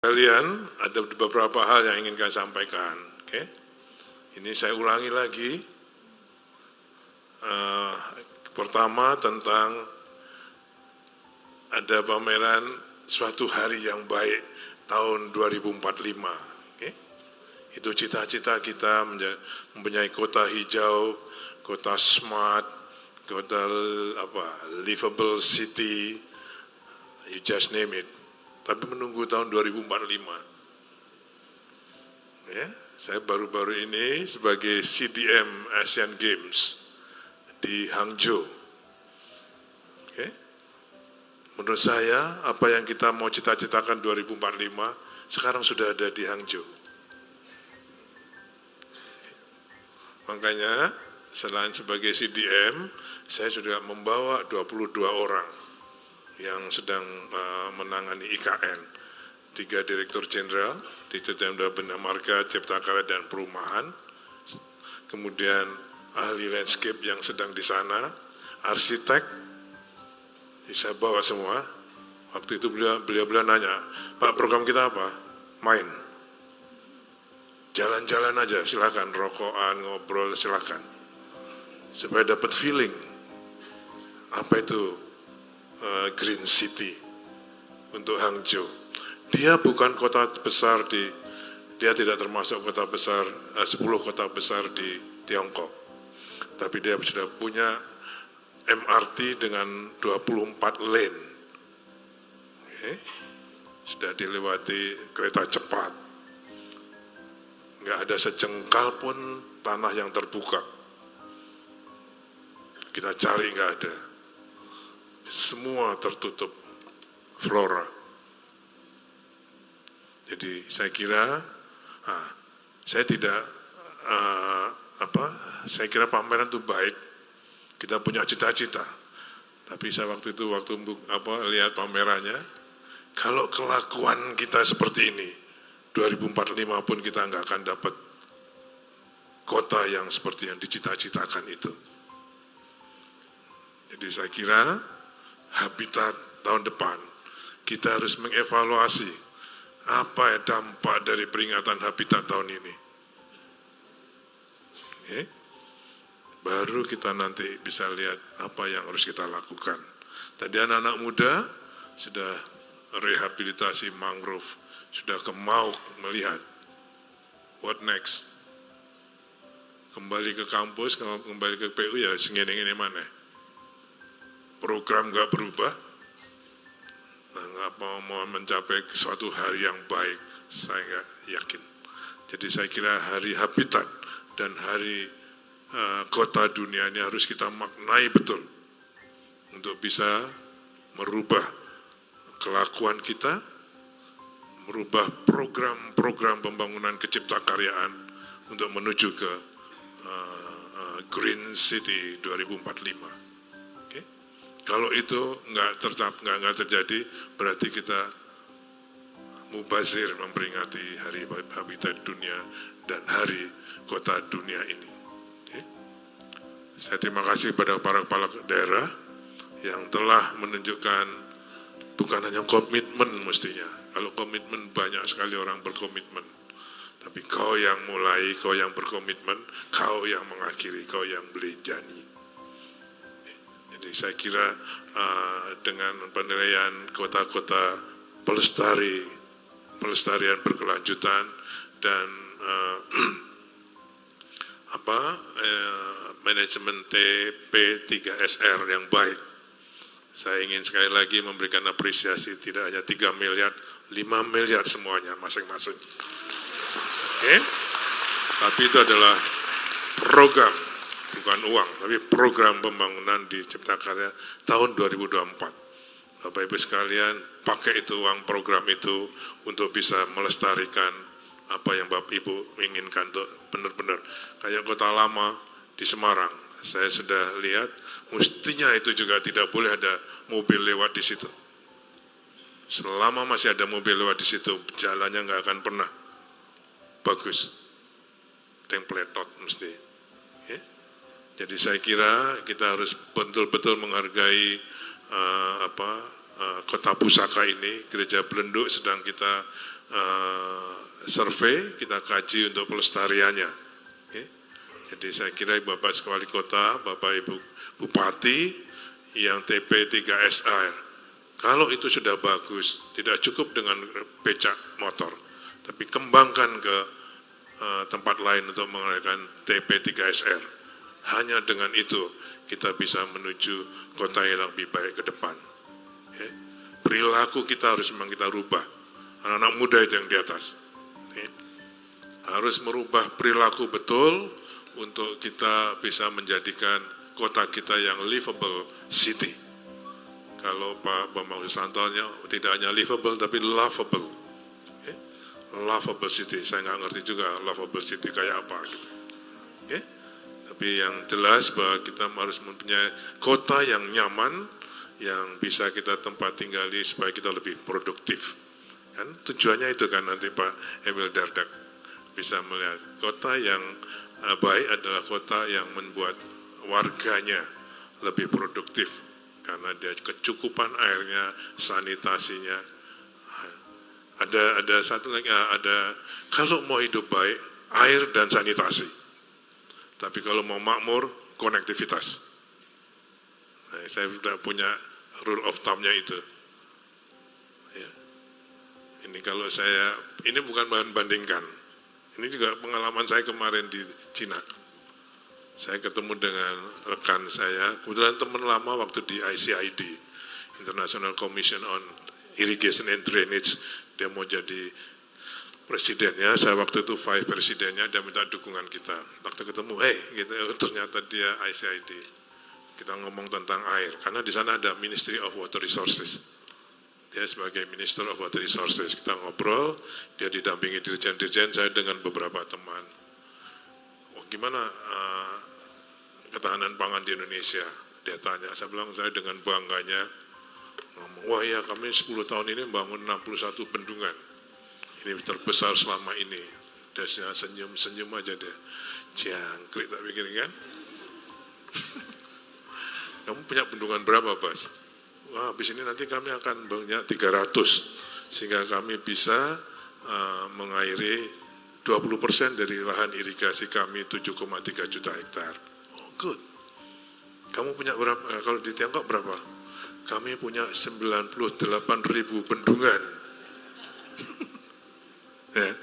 Kalian ada beberapa hal yang ingin saya sampaikan. Oke? Ini saya ulangi lagi. Pertama tentang ada pameran suatu hari yang baik tahun 2045. Oke? Itu cita-cita kita mempunyai kota hijau, kota smart, kota livable city, you just name it. Tapi menunggu tahun 2045. Ya, saya baru-baru ini sebagai CDM Asian Games di Hangzhou. Oke. Menurut saya, apa yang kita mau cita-citakan 2045 sekarang sudah ada di Hangzhou. Makanya, selain sebagai CDM, saya sudah membawa 22 orang yang sedang menangani IKN. 3 Direktur Jenderal, Direktur Jenderal Bina Marga, Cipta Karya dan Perumahan, kemudian ahli landscape yang sedang di sana, arsitek, saya bawa semua. Waktu itu beliau nanya, Pak, program kita apa? Main. Jalan-jalan aja, silakan, rokokan, ngobrol, silakan. Supaya dapat feeling. Apa itu Green City untuk Hangzhou. Dia bukan kota besar dia tidak termasuk kota besar 10 kota besar di Tiongkok. Tapi dia sudah punya MRT dengan 24 lane. Okay. Sudah dilewati kereta cepat. Nggak ada sejengkal pun tanah yang terbuka. Kita cari nggak ada. Semua tertutup flora. Jadi saya kira saya kira pameran itu baik. Kita punya cita-cita. Tapi saya waktu lihat pamerannya, kalau kelakuan kita seperti ini, 2045 pun kita nggak akan dapat kota yang seperti yang dicita-citakan itu. Jadi saya kira habitat tahun depan kita harus mengevaluasi apa dampak dari peringatan habitat tahun ini. Okay. Baru kita nanti bisa lihat apa yang harus kita lakukan. Tadi anak-anak muda sudah rehabilitasi mangrove, sudah mau melihat what next. Kembali ke kampus, kembali ke PU ya segini-gini mana. Program nggak berubah, nggak mau mencapai suatu hari yang baik, saya nggak yakin. Jadi saya kira hari habitat dan hari kota dunia ini harus kita maknai betul untuk bisa merubah kelakuan kita, merubah program-program pembangunan keciptakaryaan untuk menuju ke Green City 2045. Kalau itu nggak terjadi, berarti kita mubazir memperingati Hari Habitat Dunia dan Hari Kota Dunia ini. Okay. Saya terima kasih pada para kepala daerah yang telah menunjukkan bukan hanya komitmen mestinya. Kalau komitmen banyak sekali orang berkomitmen. Tapi kau yang mulai, kau yang berkomitmen, kau yang mengakhiri, kau yang belenjani. Jadi saya kira dengan penilaian kota-kota pelestarian berkelanjutan dan manajemen TP3SR yang baik, saya ingin sekali lagi memberikan apresiasi tidak hanya 3 miliar, 5 miliar semuanya masing-masing. Okay? Tapi itu adalah program, bukan uang, tapi program pembangunan di Cipta Karya tahun 2024. Bapak Ibu sekalian, pakai itu uang program itu untuk bisa melestarikan apa yang Bapak Ibu inginkan untuk benar-benar. Kayak kota lama di Semarang, saya sudah lihat, mestinya itu juga tidak boleh ada mobil lewat di situ. Selama masih ada mobil lewat di situ, jalannya nggak akan pernah bagus. Template not mesti. Okay? Jadi saya kira kita harus betul-betul menghargai kota pusaka ini, Gereja Belenduk sedang kita survei, kita kaji untuk pelestariannya. Okay. Jadi saya kira Bapak Wali Kota, Bapak Ibu Bupati yang TP 3SR, kalau itu sudah bagus, tidak cukup dengan becak motor, tapi kembangkan ke tempat lain untuk menggunakan TP 3SR. Hanya dengan itu kita bisa menuju kota yang lebih baik ke depan. Okay. Perilaku kita harus memang kita rubah. Anak-anak muda itu yang di atas. Okay. Harus merubah perilaku betul untuk kita bisa menjadikan kota kita yang livable city. Kalau Pak Bambang Susantonya tidak hanya livable tapi lovable. Okay. Lovable city, saya nggak ngerti juga lovable city kayak apa gitu. Okay. Tapi yang jelas bahwa kita harus mempunyai kota yang nyaman, yang bisa kita tempat tinggali supaya kita lebih produktif. Kan tujuannya itu kan nanti Pak Emil Dardak bisa melihat kota yang baik adalah kota yang membuat warganya lebih produktif karena dia kecukupan airnya, sanitasinya. Ada satu lagi, kalau mau hidup baik, air dan sanitasi. Tapi kalau mau makmur, konektivitas. Nah, saya sudah punya rule of thumb-nya itu. Ya. Ini kalau saya, ini bukan bandingkan. Ini juga pengalaman saya kemarin di Cina. Saya ketemu dengan rekan saya, kebetulan teman lama waktu di ICID, International Commission on Irrigation and Drainage. Dia mau jadi presidennya, saya waktu itu vice presidennya, dia minta dukungan kita. Waktu ketemu, gitu, ternyata dia ICID. Kita ngomong tentang air, karena di sana ada Ministry of Water Resources. Dia sebagai Minister of Water Resources, kita ngobrol, dia didampingi dirjen-dirjen, saya dengan beberapa teman. Gimana ketahanan pangan di Indonesia? Dia tanya, saya bilang saya dengan bangganya, ngomong, wah ya kami 10 tahun ini membangun 61 bendungan. Ini terbesar selama ini. Dia senyum-senyum aja dia. Jangkrik tak pikir kan? Kamu punya bendungan berapa, Bas? Wah, habis ini nanti kami akan banyak 300 sehingga kami bisa mengairi 20% dari lahan irigasi kami 7,3 juta hektar. Oh, good. Kamu punya berapa? Kalau di Tiongkok berapa? Kami punya 98.000 bendungan. Ya,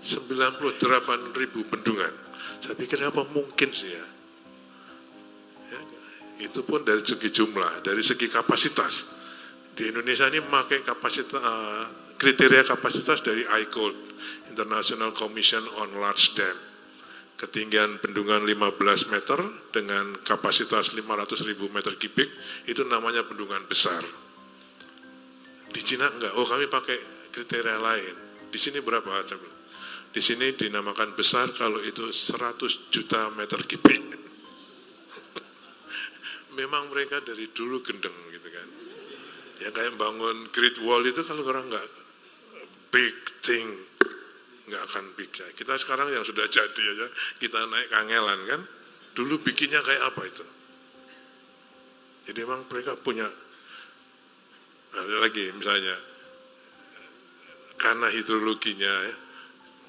98.000 bendungan. Saya pikir apa mungkin sih ya? Itu pun dari segi jumlah, dari segi kapasitas. Di Indonesia ini memakai kapasitas, kriteria kapasitas dari ICOD, International Commission on Large Dam. Ketinggian bendungan 15 meter dengan kapasitas 500.000 meter kubik, itu namanya bendungan besar. Di Cina enggak, kami pakai kriteria lain. Di sini berapa? Di sini dinamakan besar kalau itu 100 juta meter kubik. Memang mereka dari dulu gendeng gitu kan. Ya kayak bangun Great Wall itu kalau orang nggak big thing, nggak akan big. Kita sekarang yang sudah jadi aja, kita naik kangelan kan. Dulu bikinnya kayak apa itu? Jadi memang mereka punya, ada lagi misalnya, karena hidrologinya ya,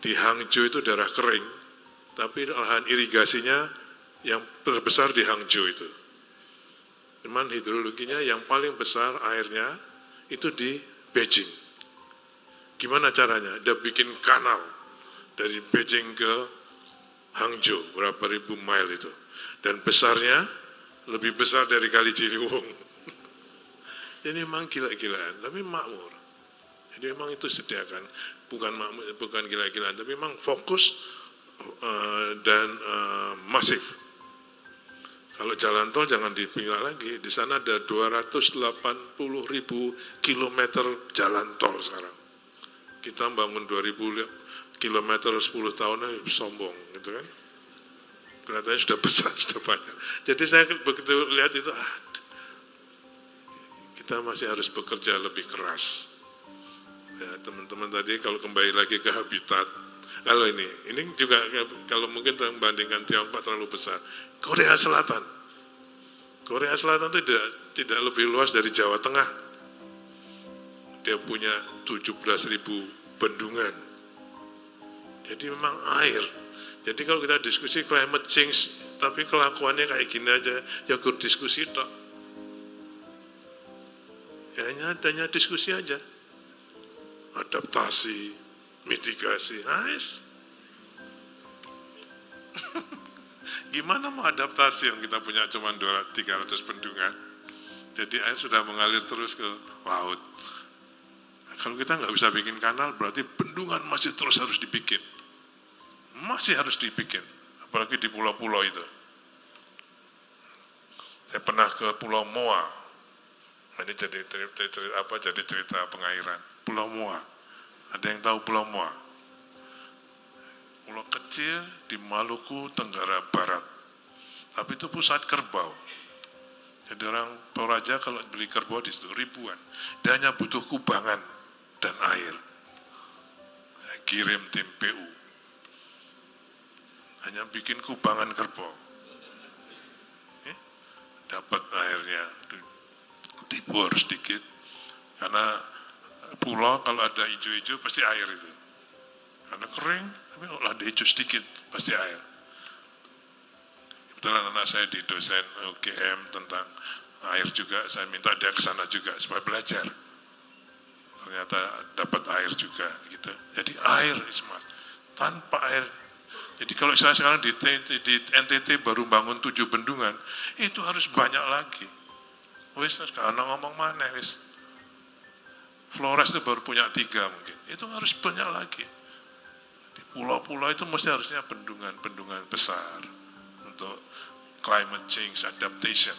di Hangzhou itu daerah kering, tapi lahan irigasinya yang terbesar di Hangzhou itu. Cuman hidrologinya yang paling besar airnya itu di Beijing. Gimana caranya? Dia bikin kanal dari Beijing ke Hangzhou, berapa ribu mile itu. Dan besarnya lebih besar dari Kali Ciliwung. Jadi memang gila-gilaan, tapi makmur. Jadi memang itu sediakan, bukan gila-gilaan, tapi memang fokus dan masif. Kalau jalan tol jangan dipindah lagi, di sana ada 280.000 kilometer jalan tol sekarang. Kita bangun 2.000 kilometer 10 tahun sombong, gitu kan? Kelihatannya sudah besar, sudah banyak. Jadi saya begitu lihat itu, kita masih harus bekerja lebih keras. Ya, teman-teman tadi kalau kembali lagi ke habitat, kalau ini juga kalau mungkin membandingkan Tiongkok terlalu besar. Korea Selatan itu tidak lebih luas dari Jawa Tengah. dia punya 17.000 bendungan. Jadi memang air. Jadi kalau kita diskusi climate change, tapi kelakuannya kayak gini aja, ya diskusi toh. Ya hanya diskusi aja. Adaptasi, mitigasi, nice. Gimana mau adaptasi yang kita punya cuma 300 bendungan? Jadi air sudah mengalir terus ke laut. Nah, kalau kita nggak bisa bikin kanal, berarti bendungan masih terus harus dibikin. Masih harus dibikin, apalagi di pulau-pulau itu. Saya pernah ke Pulau Moa. Ini jadi cerita pengairan. Pulau Moa. Ada yang tahu Pulau Moa? Pulau kecil di Maluku Tenggara Barat. Tapi itu pusat kerbau. Jadi orang Toraja kalau beli kerbau di situ ribuan. Dia hanya butuh kubangan dan air. Saya kirim tim PU. Hanya bikin kubangan kerbau. Dapat airnya. Dibor sedikit. Karena pulau kalau ada hijau-hijau pasti air itu. Karena kering, tapi kalau ada hijau sedikit pasti air. Kebetulan anak saya di dosen UGM tentang air juga, saya minta dia ke sana juga supaya belajar. Ternyata dapat air juga gitu. Jadi air ismat. Tanpa air. Jadi kalau saya sekarang di NTT baru bangun 7 bendungan, itu harus banyak lagi. Wis sekarang ngomong mana wis. Flores itu baru punya 3 mungkin. Itu harus banyak lagi. Di pulau-pulau itu mesti harusnya bendungan-bendungan besar untuk climate change adaptation.